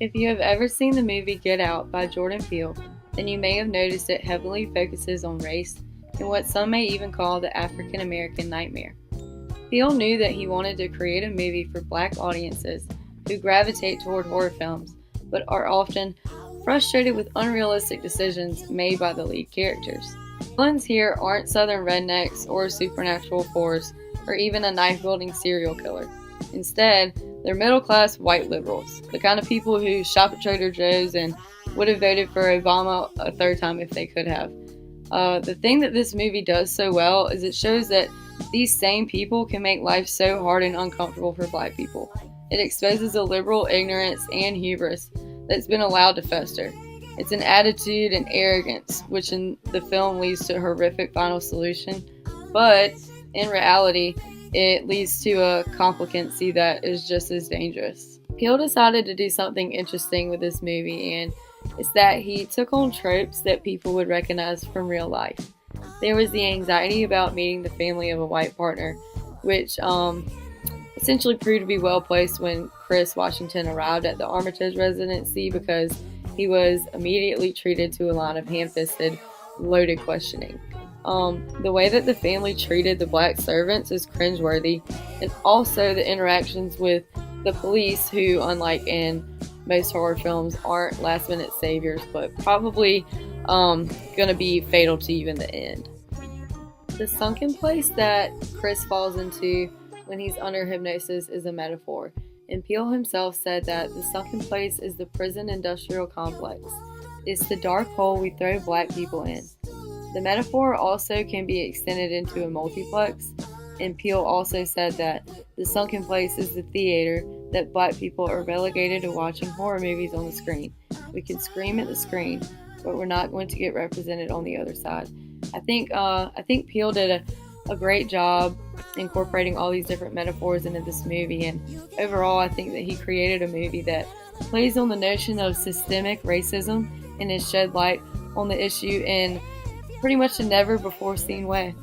If you have ever seen the movie Get Out by Jordan Peele, then you may have noticed it heavily focuses on race and what some may even call the African American nightmare. Peele knew that he wanted to create a movie for black audiences who gravitate toward horror films but are often frustrated with unrealistic decisions made by the lead characters. Villains here aren't southern rednecks or supernatural force or even a knife-wielding serial killer. Instead, they're middle-class white liberals, the kind of people who shop at Trader Joe's and would have voted for Obama a third time if they could have. The thing that this movie does so well is it shows that these same people can make life so hard and uncomfortable for black people. It exposes a liberal ignorance and hubris that's been allowed to fester. It's an attitude and arrogance, which in the film leads to a horrific final solution, but in reality, it leads to a complicancy that is just as dangerous. Peele decided to do something interesting with this movie, and it's that he took on tropes that people would recognize from real life. There was the anxiety about meeting the family of a white partner, which essentially proved to be well placed when Chris Washington arrived at the Armitage residency because he was immediately treated to a line of ham-fisted, loaded questioning. The way that the family treated the black servants is cringeworthy, and also the interactions with the police, who, unlike in most horror films, aren't last-minute saviors, but probably going to be fatal to even the end. The sunken place that Chris falls into when he's under hypnosis is a metaphor, and Peele himself said that the sunken place is the prison industrial complex. It's the dark hole we throw black people in. The metaphor also can be extended into a multiplex, and Peele also said that the sunken place is the theater that black people are relegated to watching horror movies on the screen. We can scream at the screen, but we're not going to get represented on the other side. I think Peele did a great job incorporating all these different metaphors into this movie, and overall I think that he created a movie that plays on the notion of systemic racism and has shed light on the issue in pretty much a never before seen way.